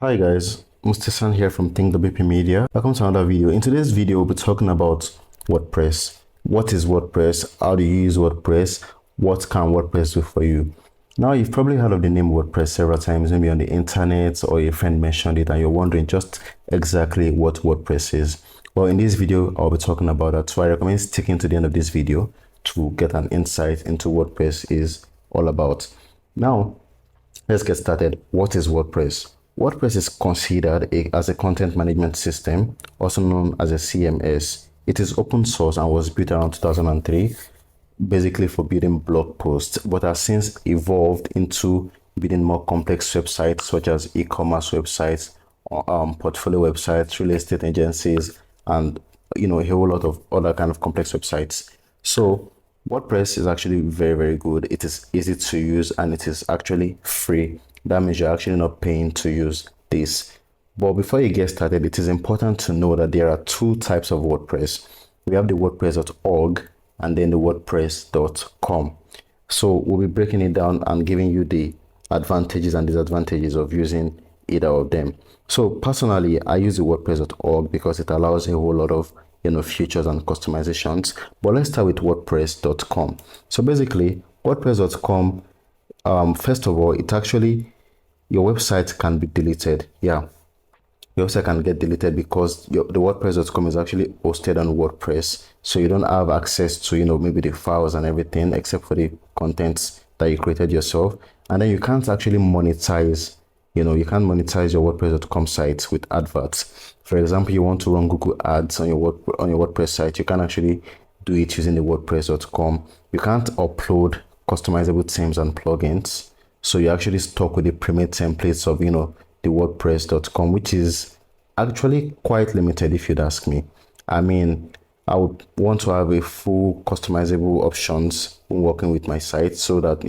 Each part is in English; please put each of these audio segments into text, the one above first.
Hi guys, Mustasan here from Think WP Media. Welcome to another video. In today's video, we'll be talking about WordPress. What is WordPress? How do you use WordPress? What can WordPress do for you? Now, you've probably heard of the name WordPress several times, maybe on the internet or a friend mentioned it and you're wondering just exactly what WordPress is. Well, in this video, I'll be talking about that. So I recommend sticking to the end of this video to get an insight into what WordPress is all about. Now, let's get started. What is WordPress? WordPress is considered as a content management system, also known as a CMS. It is open source and was built around 2003, basically for building blog posts, but has since evolved into building more complex websites such as e-commerce websites, portfolio websites, real estate agencies, and a whole lot of other kind of complex websites. So WordPress is actually very good. It is easy to use and it is actually free. That means you're actually not paying to use this. But before you get started, it is important to know that there are two types of WordPress. We have the WordPress.org and then the WordPress.com. So we'll be breaking it down and giving you the advantages and disadvantages of using either of them. So personally, I use the WordPress.org because it allows a whole lot of features and customizations. But let's start with WordPress.com. So basically, WordPress.com, first of all, it actually, your website can be deleted. Yeah, your website can get deleted because the WordPress.com is actually hosted on WordPress. So you don't have access to, maybe the files and everything except for the contents that you created yourself. And then you can't actually monetize, you can't monetize your WordPress.com site with adverts. For example, you want to run Google ads on your WordPress site, you can actually do it using the WordPress.com. You can't upload customizable themes and plugins, so you're actually stuck with the pre-made templates of the WordPress.com, which is actually quite limited if you'd ask me. I mean, I would want to have a full customizable options when working with my site so that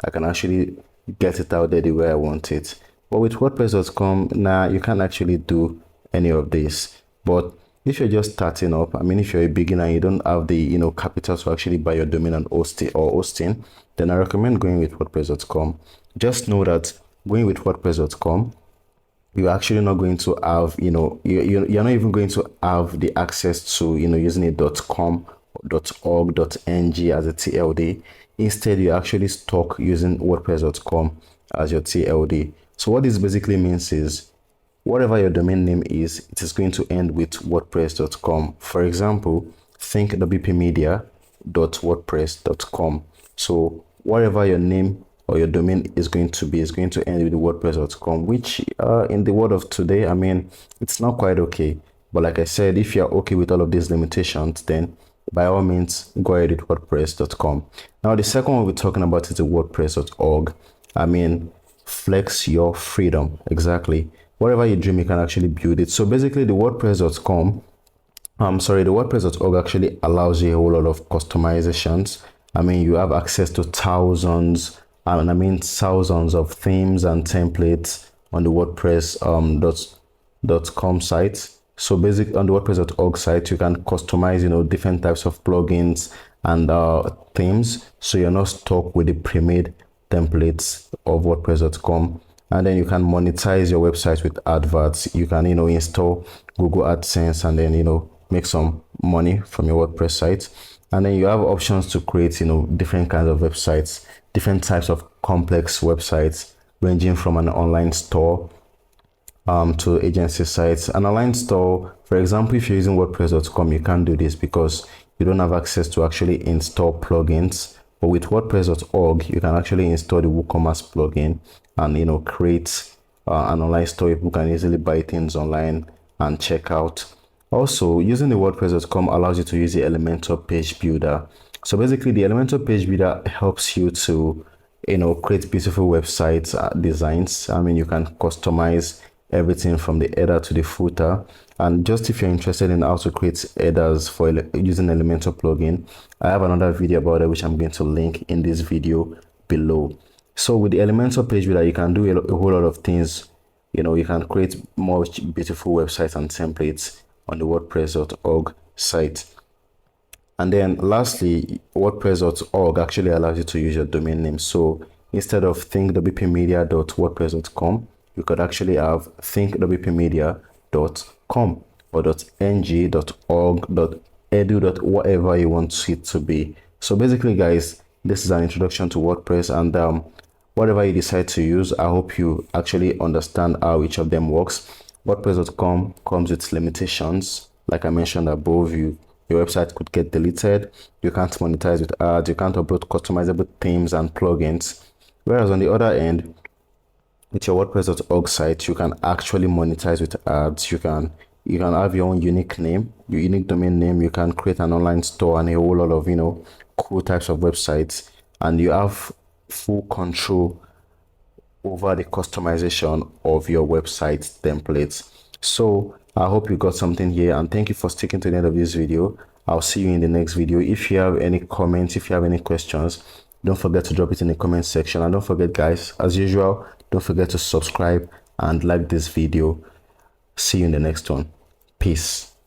I can actually get it out there the way I want it. But with WordPress.com, you can't actually do any of this. But if you're just starting up, I mean, if you're a beginner and you don't have the capital to actually buy your domain and hosting, then I recommend going with WordPress.com. Just know that going with WordPress.com, you're actually not going to have you're not even going to have the access to using a .com, .org, .ng as a TLD. Instead, you're actually stuck using WordPress.com as your TLD. So what this basically means is, whatever your domain name is, it is going to end with WordPress.com. For example, think wpmedia.wordpress.com. So whatever your name or your domain is going to be, is going to end with WordPress.com, which in the world of today, I mean, it's not quite okay. But like I said, if you're okay with all of these limitations, then by all means, go ahead with WordPress.com. Now, the second one we're talking about is the WordPress.org. I mean, flex your freedom. Exactly. Whatever you dream, you can actually build it. So basically, the WordPress.org actually allows you a whole lot of customizations. I mean, you have access to thousands of themes and templates on the WordPress.com site. So basically, on the WordPress.org site, you can customize, different types of plugins and themes. So you're not stuck with the pre-made templates of WordPress.com. And then you can monetize your website with adverts. You can, install Google AdSense and then, make some money from your WordPress site. And then you have options to create, different kinds of websites, different types of complex websites, ranging from an online store to agency sites. An online store, for example, if you're using WordPress.com, you can't do this because you don't have access to actually install plugins. But with WordPress.org, you can actually install the WooCommerce plugin and create an online store. People can easily buy things online and check out. Also, using the WordPress.com allows you to use the Elementor page builder. So basically, the Elementor page builder helps you to create beautiful websites designs. I mean, you can customize everything from the header to the footer. And just if you're interested in how to create headers for using Elementor plugin, I have another video about it which I'm going to link in this video below. So with the Elementor page builder, you can do a whole lot of things. You can create more beautiful websites and templates on the WordPress.org site. And then lastly, WordPress.org actually allows you to use your domain name. So instead of think.wpmedia.wordpress.com, you could actually have thinkwpmedia.com or .ng, .org, .edu, whatever you want it to be. So basically, guys, this is an introduction to WordPress, and whatever you decide to use, I hope you actually understand how each of them works. WordPress.com comes with limitations. Like I mentioned above, your website could get deleted. You can't monetize with ads. You can't upload customizable themes and plugins. Whereas on the other end, with your WordPress.org site, you can actually monetize with ads. You can have your own unique name, your unique domain name. You can create an online store and a whole lot of cool types of websites, and you have full control over the customization of your website templates. So I hope you got something here, and thank you for sticking to the end of this video. I'll see you in the next video. If you have any comments, if you have any questions, don't forget to drop it in the comment section. And don't forget, guys, as usual, don't forget to subscribe and like this video. See you in the next one. Peace.